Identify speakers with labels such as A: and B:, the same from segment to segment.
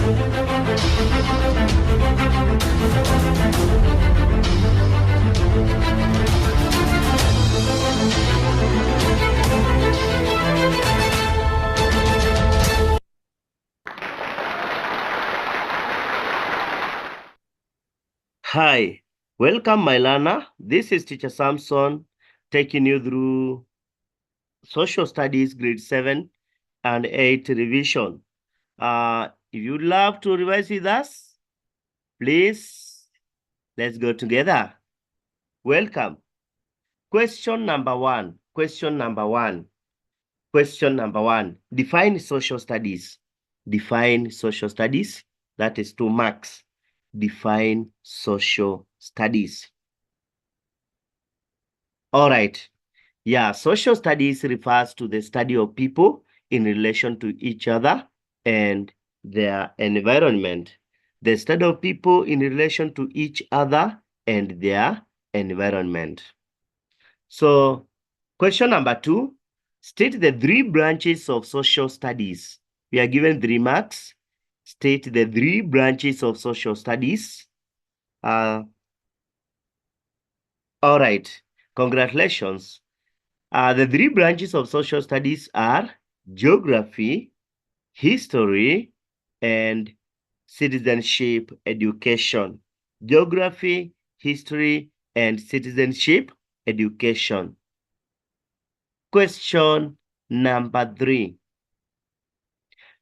A: Hi, welcome my learner. This is Teacher Samson taking you through Social Studies Grade 7 and 8 revision. If you'd love to revise with us, please, let's go together. Welcome. Question number one. Define social studies. Define social studies. That is 2 marks. Define social studies. All right. Yeah, social studies refers to the study of people in relation to each other and their environment. The study of people in relation to each other and their environment. So, question number 2, state the 3 branches of social studies. We are given 3 marks. State the 3 branches of social studies. All right, congratulations. The 3 branches of social studies are geography, history, and citizenship education. Geography, history, and citizenship education. Question number 3.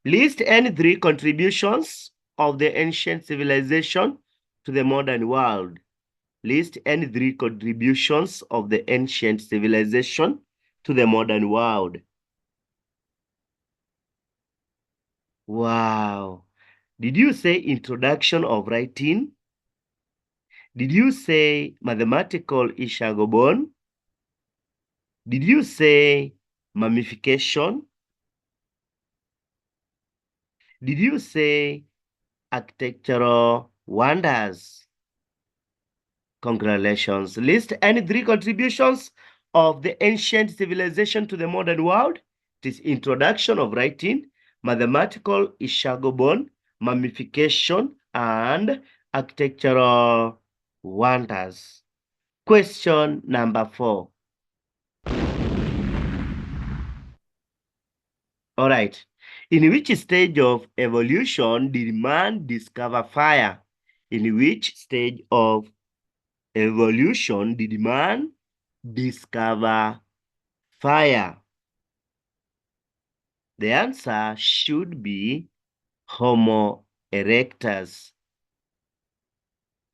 A: List any 3 contributions of the ancient civilization to the modern world. List any 3 contributions of the ancient civilization to the modern world. Wow. Did you say introduction of writing? Did you say mathematical ishagobon? Did you say mummification? Did you say architectural wonders? Congratulations. List any 3 contributions of the ancient civilization to the modern world. It is introduction of writing, mathematical ishagobon, mummification, and architectural wonders. Question number 4. All right. In which stage of evolution did man discover fire? In which stage of evolution did man discover fire? The answer should be Homo erectus.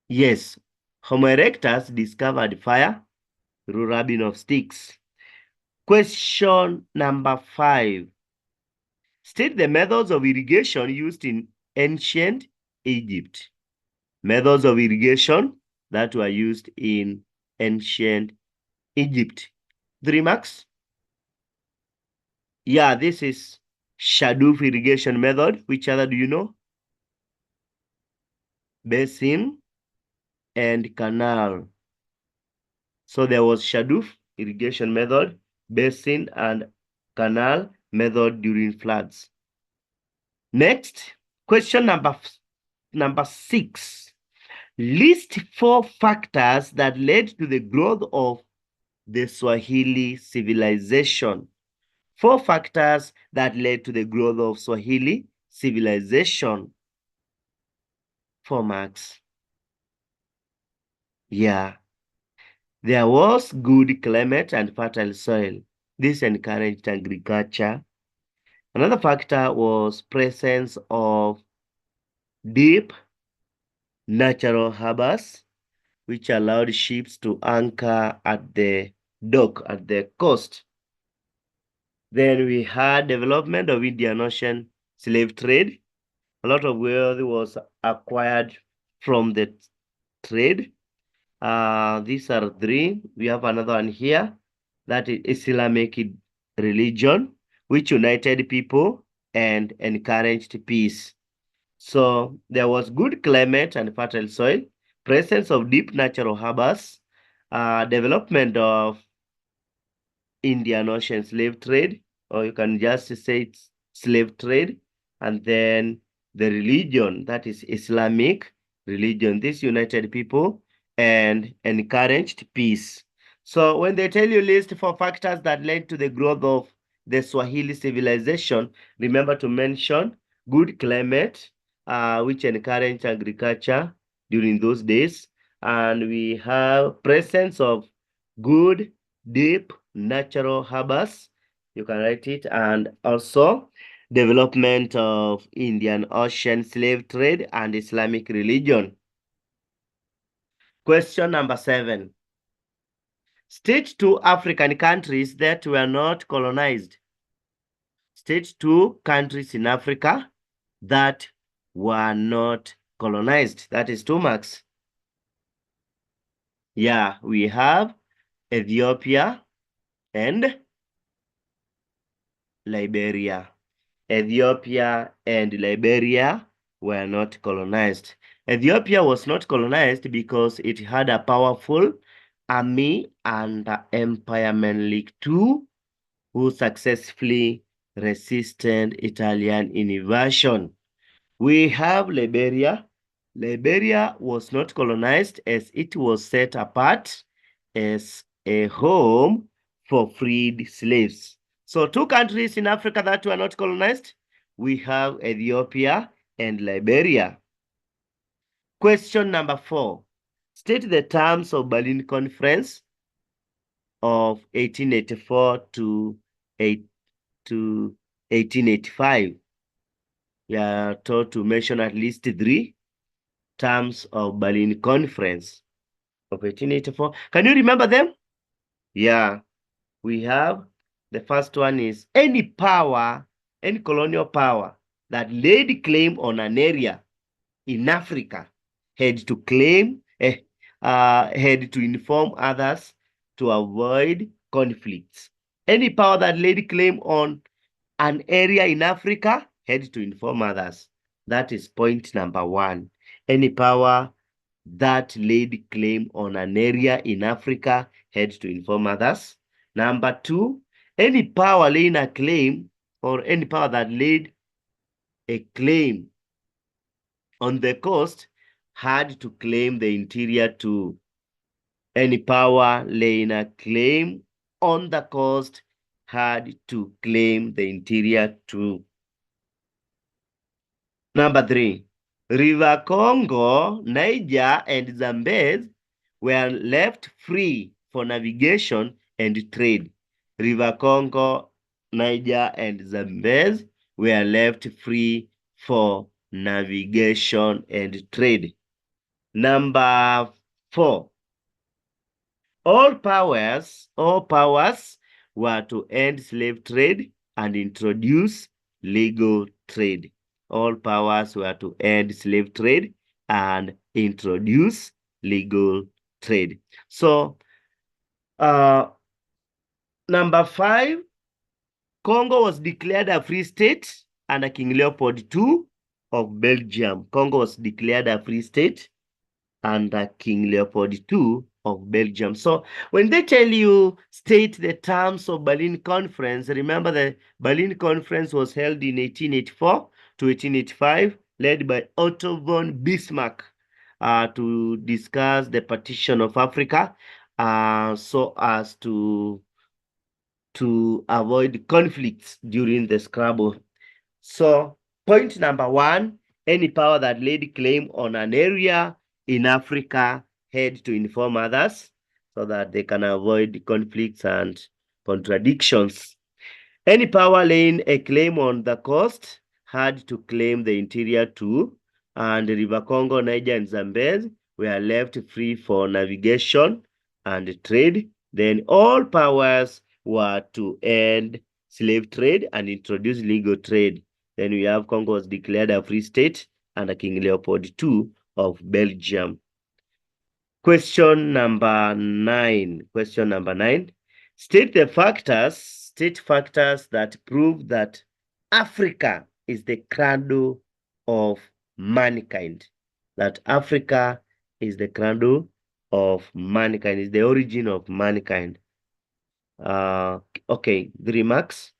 A: Yes, Homo erectus discovered fire through rubbing of sticks. Question number 5. State the methods of irrigation used in ancient Egypt. Methods of irrigation that were used in ancient Egypt. 3 marks. Yeah, this is Shadoof irrigation method. Which other do you know? Basin and canal. So there was Shadoof irrigation method, basin and canal method during floods. Next, question number 6. List 4 factors that led to the growth of the Swahili civilization. 4 factors that led to the growth of Swahili civilization. 4 marks. Yeah. There was good climate and fertile soil. This encouraged agriculture. Another factor was presence of deep natural harbors, which allowed ships to anchor at the dock, at the coast. Then we had development of Indian Ocean slave trade. A lot of wealth was acquired from the trade. These are 3. We have another one here. That is Islamic religion, which united people and encouraged peace. So there was good climate and fertile soil, presence of deep natural harbors, development of Indian Ocean slave trade, or you can just say it's slave trade, and then the religion, that is Islamic religion. This united people and encouraged peace. So when they tell you list four factors that led to the growth of the Swahili civilization, remember to mention good climate, which encouraged agriculture during those days. And we have presence of good, deep, natural harbors. You can write it. And also development of Indian Ocean slave trade and Islamic religion. Question number 7. State two African countries that were not colonized. State two countries in Africa that were not colonized. That is 2 marks. Yeah, we have Ethiopia and Liberia. Ethiopia and Liberia were not colonized. Ethiopia was not colonized because it had a powerful army under Empire Menelik II, who successfully resisted Italian invasion. We have Liberia. Liberia was not colonized as it was set apart as a home for freed slaves. So 2 countries in Africa that were not colonized, we have Ethiopia and Liberia. Question number 4. State the terms of Berlin Conference of 1884 to 1885. You are told to mention at least 3 terms of Berlin Conference of 1884. Can you remember them? Yeah, we have the first one is any power, any colonial power that laid claim on an area in Africa had to had to inform others to avoid conflicts. Any power that laid claim on an area in Africa had to inform others. That is point number 1. Any power that laid claim on an area in Africa had to inform others. Number 2, any power laying a claim or any power that laid a claim on the coast had to claim the interior too. Any power laying a claim on the coast had to claim the interior too. Number 3, River Congo, Niger, and Zambezi were left free for navigation and trade. River Congo, Niger, and Zambezi were left free for navigation and trade. Number 4, all powers were to end slave trade and introduce legal trade. All powers were to end slave trade and introduce legal trade. So, number 5, Congo was declared a free state under King Leopold II of Belgium. Congo was declared a free state under King Leopold II of Belgium. So when they tell you state the terms of Berlin Conference, remember the Berlin Conference was held in 1884 to 1885, led by Otto von Bismarck to discuss the partition of Africa so as to avoid conflicts during the scrabble. So point number 1, any power that laid claim on an area in Africa had to inform others so that they can avoid conflicts and contradictions. Any power laying a claim on the coast had to claim the interior too, and the River Congo, Niger, and Zambezi were left free for navigation and trade. Then all powers were to end slave trade and introduce legal trade. Then we have Congo was declared a free state under King Leopold II of Belgium. Question number 9. Question number 9. State factors that prove that Africa is the cradle of mankind. That Africa is the cradle of mankind, is the origin of mankind. Okay, 3 marks.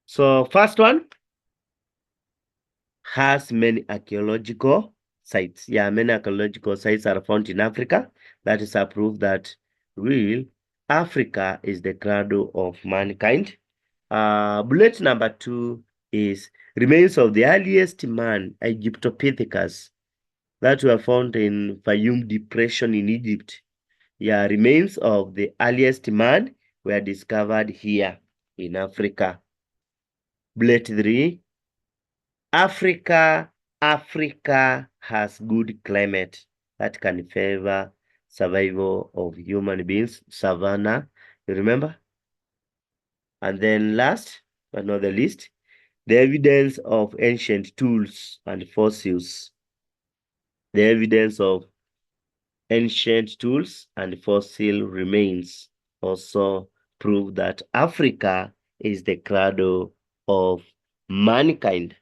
A: So first one, has many archaeological sites. Yeah, many archaeological sites are found in Africa. That is a proof that real Africa is the cradle of mankind. Bullet number 2 is remains of the earliest man, Egyptopithecus, that were found in Fayum Depression in Egypt. Yeah, remains of the earliest man were discovered here in Africa. Bullet 3, Africa has good climate that can favor survival of human beings. Savannah, you remember? And then last but not the least, the evidence of ancient tools and fossils. The evidence of ancient tools and fossil remains also prove that Africa is the cradle of mankind.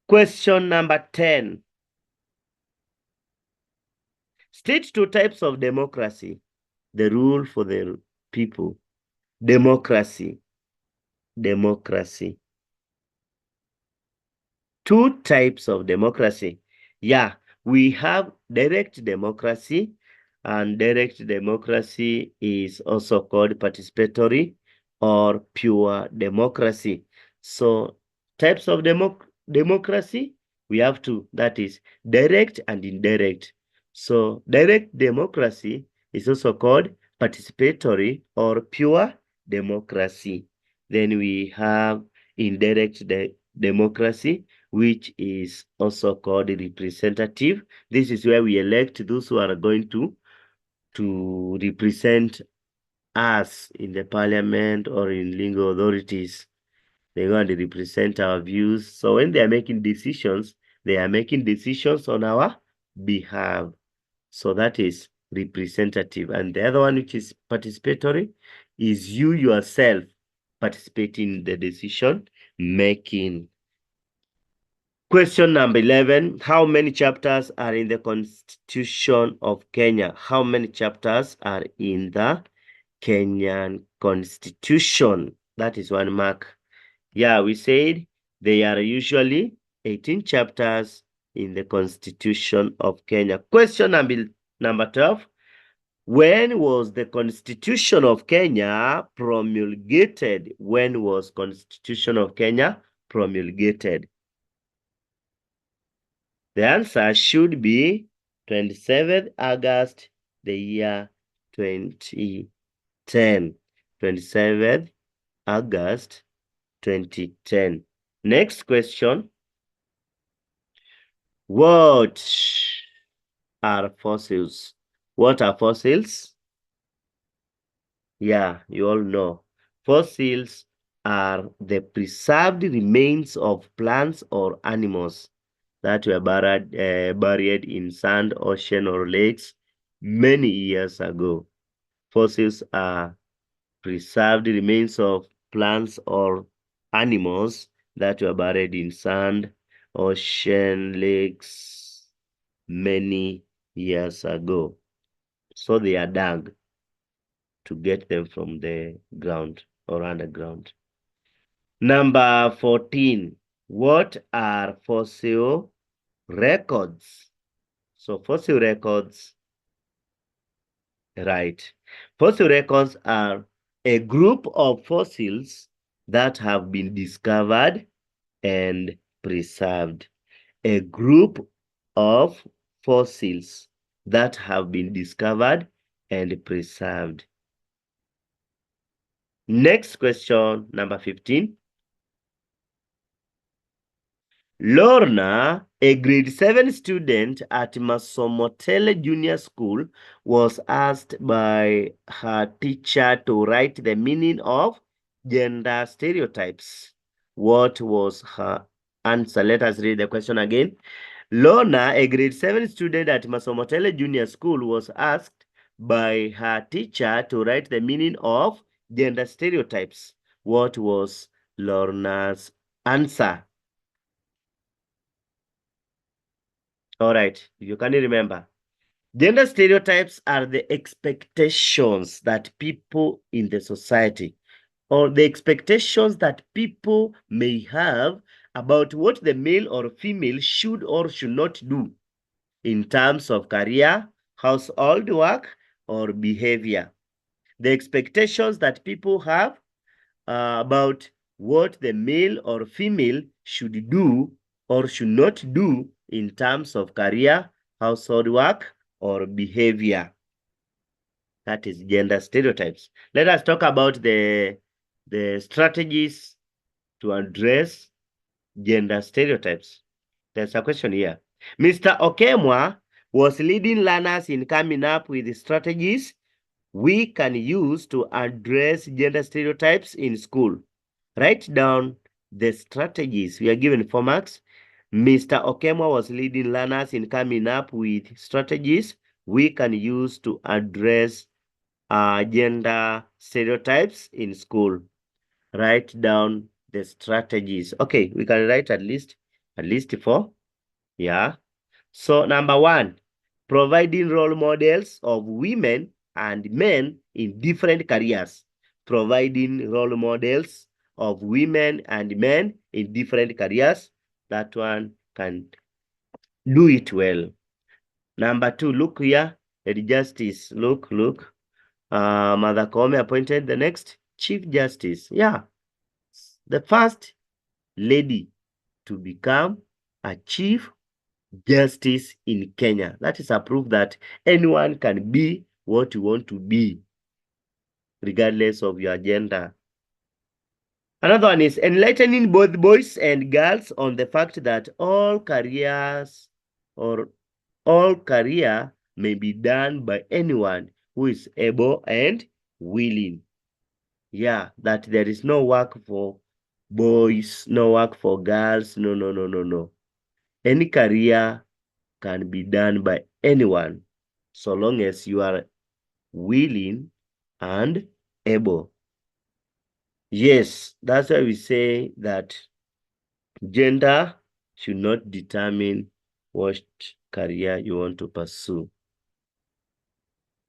A: Question number 10. State 2 types of democracy. The rule for the people. Democracy. Democracy. 2 types of democracy. Yeah, we have direct democracy, and direct democracy is also called participatory or pure democracy. So, types of democracy, we have 2, that is direct and indirect. So, direct democracy is also called participatory or pure democracy. Then we have indirect democracy, which is also called representative. This is where we elect those who are going to represent us in the parliament or in legal authorities. They're going to represent our views. So when they are making decisions, they are making decisions on our behalf. So that is representative. And the other one, which is participatory, is you yourself participating in the decision making. Question number 11. How many chapters are in the Constitution of Kenya? How many chapters are in the Kenyan Constitution? That is 1 mark. Yeah, we said they are usually 18 chapters in the Constitution of Kenya. Question number 12. When was the Constitution of Kenya promulgated? When was Constitution of Kenya promulgated? The answer should be 27th August, the year 2010. 27th August, 2010. Next question. What are fossils? What are fossils? Yeah, you all know. Fossils are the preserved remains of plants or animals that were buried in sand, ocean, or lakes many years ago. Fossils are preserved remains of plants or animals that were buried in sand, ocean, lakes many years ago. So they are dug to get them from the ground or underground. Number 14. What are fossil records? So fossil records, right. Fossil records are a group of fossils that have been discovered and preserved. A group of fossils that have been discovered and preserved. Next question, number 15. Lorna, a grade 7 student at Masomotele Junior School, was asked by her teacher to write the meaning of gender stereotypes. What was her answer? Let us read the question again. Lorna, a grade 7 student at Masomotele Junior School, was asked by her teacher to write the meaning of gender stereotypes. What was Lorna's answer? All right, if you can remember, gender stereotypes are the expectations that people in the society or the expectations that people may have about what the male or female should or should not do in terms of career, household work, or behavior. The expectations that people have about what the male or female should do or should not do in terms of career, household work, or behavior. That is gender stereotypes. Let us talk about the strategies to address gender stereotypes. There's a question here. Mr. Okemwa was leading learners in coming up with strategies we can use to address gender stereotypes in school. Write down the strategies. We are given 4 marks. Mr. Okemwa was leading learners in coming up with strategies we can use to address gender stereotypes in school. Write down the strategies. Okay, we can write at least 4. Yeah. So number 1, providing role models of women and men in different careers. Providing role models of women and men in different careers. That one can do it well. Number 2, look here. The justice. Look. Mother Koome appointed the next Chief Justice. Yeah. The first lady to become a Chief Justice in Kenya. That is a proof that anyone can be what you want to be, regardless of your gender. Another one is enlightening both boys and girls on the fact that all careers or all career may be done by anyone who is able and willing. Yeah, that there is no work for boys, no work for girls. No. Any career can be done by anyone so long as you are willing and able. Yes, that's why we say that gender should not determine what career you want to pursue.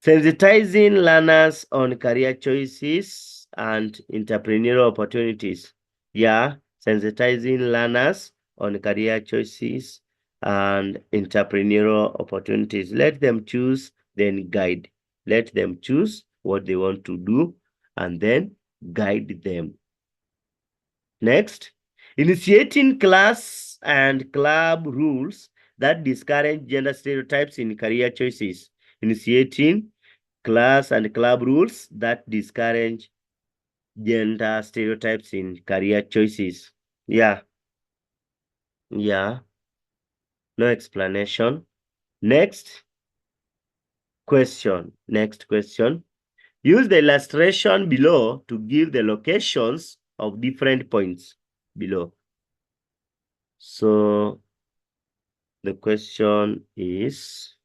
A: Sensitizing learners on career choices and entrepreneurial opportunities. Yeah, sensitizing learners on career choices and entrepreneurial opportunities. Let them choose, then guide. Let them choose what they want to do and then guide them. Next, initiating class and club rules that discourage gender stereotypes in career choices. Initiating class and club rules that discourage gender stereotypes in career choices. Yeah. No explanation. Next question. Use the illustration below to give the locations of different points below. So the question is,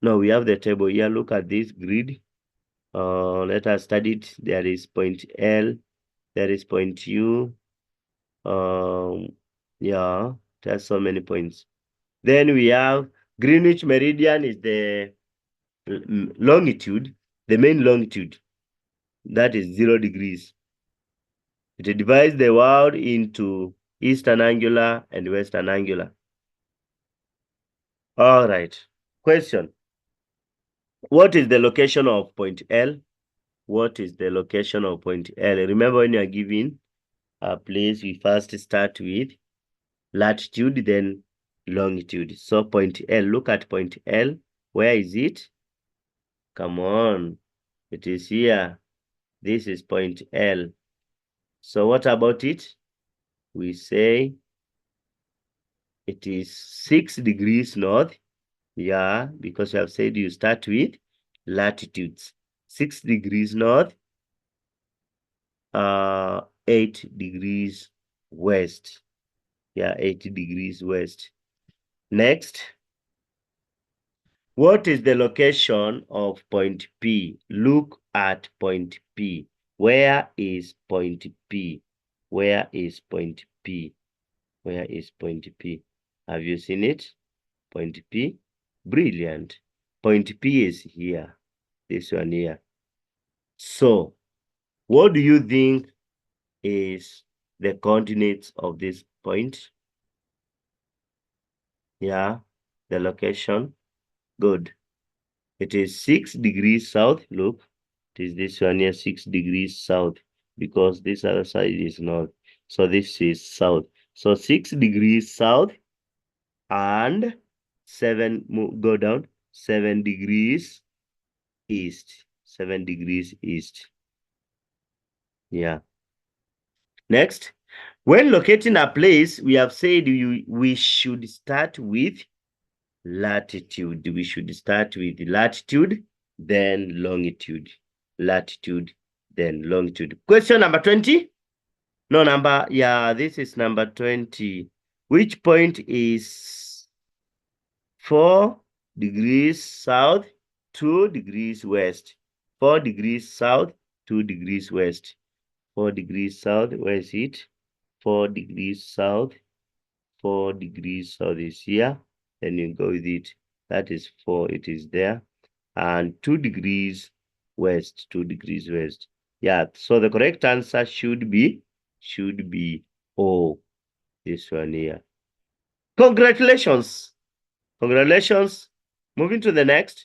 A: no, we have the table here. Look at this grid. Let us study it. There is point L, there is point U. Yeah, there's so many points. Then we have Greenwich meridian is the longitude, the main longitude. That is 0 degrees. It divides the world into eastern angular and western angular. All right. Question. What is the location of point L? What is the location of point L? Remember, when you are given a place, we first start with latitude, then longitude. So point L, look at point L. Where is it? Come on. It is here. This is point L. So what about it? We say it is 6 degrees north. Yeah, because you have said you start with latitudes. 6 degrees north, 8 degrees west. Yeah, 8 degrees west. Next, what is the location of point P? Look at point P. Where is point P? Where is point P? Where is point P? Have you seen it? Point P? Brilliant. Point P is here. This one here. So, What do you think is the coordinates of this point? Yeah, the location. Good. It is 6 degrees south. Look, it is this one here, 6 degrees south, because this other side is north. So this is south. So 6 degrees south and go down, 7 degrees east. 7 degrees east. Yeah. Next, when locating a place, we have said we should start with latitude. We should start with latitude, then longitude. Latitude, then longitude. Question number 20. No, this is number 20. Which point is 4 degrees south, 2 degrees west? 4 degrees south, 2 degrees west. 4 degrees south, where is it? 4 degrees south, 4 degrees south is here. Then you go with it. That is 4, it is there. And 2 degrees west, 2 degrees west. Yeah, so the correct answer should be O, this one here. Congratulations. Congratulations. Moving to the next.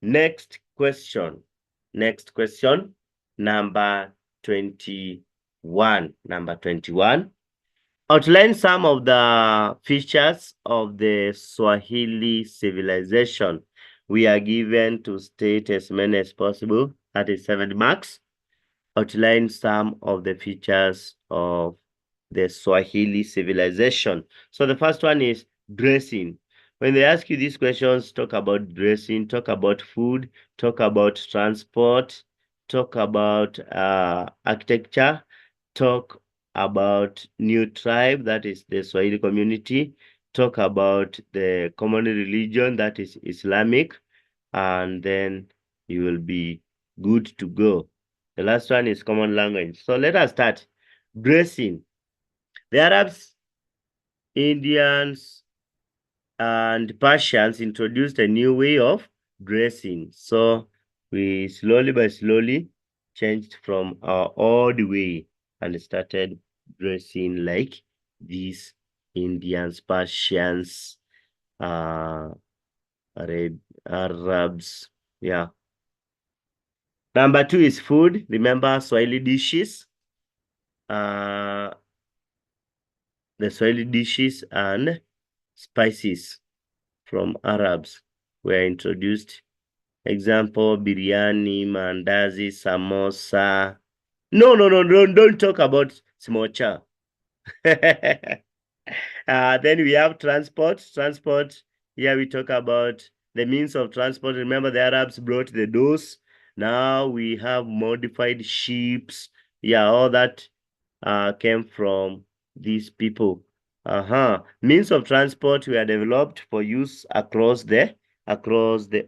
A: Next question. Next question. Number 21. Number 21. Outline some of the features of the Swahili civilization. We are given to state as many as possible. That is 7 marks. Outline some of the features of the Swahili civilization. So the first one is dressing. When they ask you these questions, talk about dressing, talk about food, talk about transport, talk about architecture, talk about new tribe, that is the Swahili community, talk about the common religion, that is Islamic, and then you will be good to go. The last one is common language. So let us start. Dressing. The Arabs, Indians, and Persians introduced a new way of dressing. So we slowly by slowly changed from our old way and started dressing like these Indians, Persians, Arabs. Yeah. Number 2 is food. Remember Swahili dishes. The Swahili dishes and spices from Arabs were introduced. Example, biryani, mandazi, samosa. No, don't talk about smocha. Then we have transport. Transport, here we talk about the means of transport. Remember, the Arabs brought the doors. Now we have modified ships. Yeah, all that came from these people. Means of transport were developed for use across the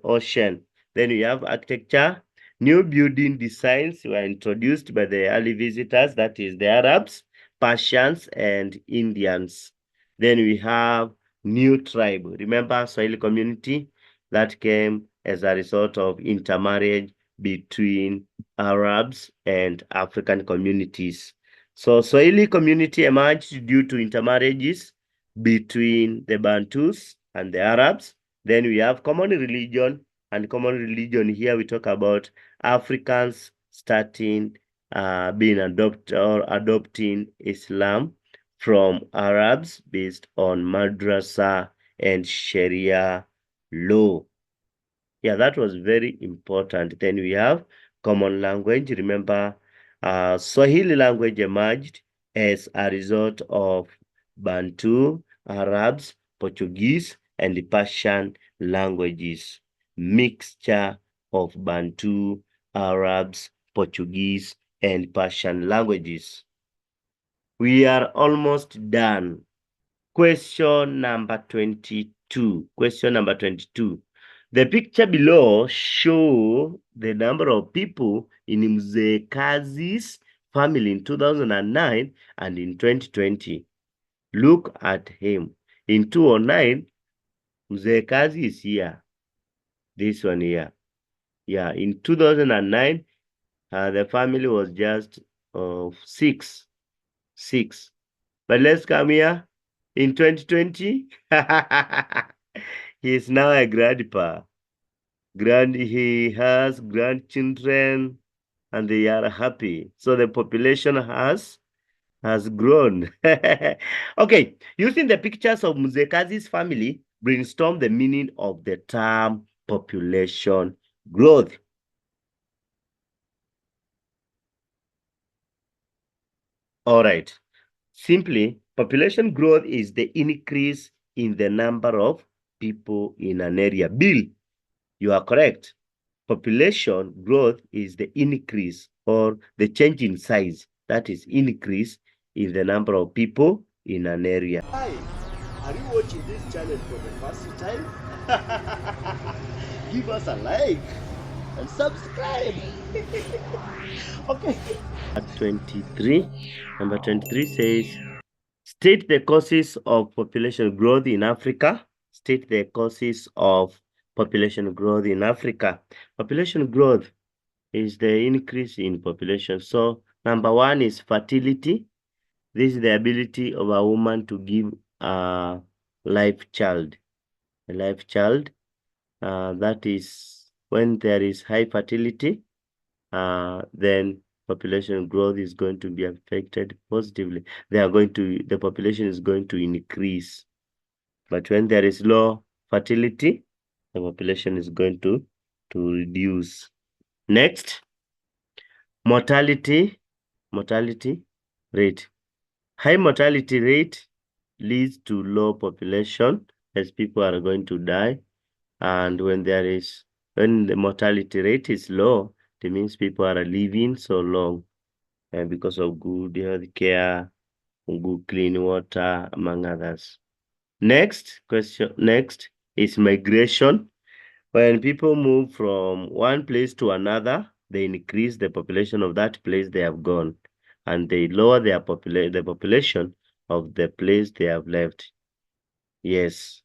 A: ocean. Then we have architecture. New building designs were introduced by the early visitors, that is the Arabs, Persians, and Indians. Then we have new tribe. Remember Swahili community that came as a result of intermarriage between Arabs and African communities. So Swahili community emerged due to intermarriages between the Bantus and the Arabs. Then we have common religion, and common religion here we talk about Africans starting adopting Islam from Arabs based on madrasa and Sharia law. Yeah, that was very important. Then we have common language. Remember, Swahili language emerged as a result of Bantu, Arabs, Portuguese, and the Persian languages. Mixture of Bantu, Arabs, Portuguese, and Persian languages. We are almost done. Question number 22. Question number 22. The picture below show the number of people in Mzee Kazi's family in 2009 and in 2020. Look at him. In 2009, Mzee Kazi is here. This one here. Yeah, in 2009, the family was just six. Six. But let's come here. In 2020, he is now a grandpa. He has grandchildren and they are happy. So the population has grown. Okay, using the pictures of Mzekazi's family, brainstorm the meaning of the term population growth. All right. Simply, population growth is the increase in the number of people in an area. Bill, you are correct. Population growth is the increase or the change in size. That is increase in the number of people in an area. Hi, are you watching this channel for the first time? Give us a like and subscribe. Okay. At 23, number 23 says, state the causes of population growth in Africa. State the causes of population growth in Africa. Population growth is the increase in population. So number one is fertility. This is the ability of a woman to give a life child. A life child. That is when there is high fertility, then population growth is going to be affected positively. The population is going to increase. But when there is low fertility, the population is going to reduce. Next, mortality rate. High mortality rate leads to low population as people are going to die. And when the mortality rate is low, it means people are living so long and because of good health care, good clean water, among others. Next is migration. When people move from one place to another, they increase the population of that place they have gone, and they lower the population of the place they have left. Yes.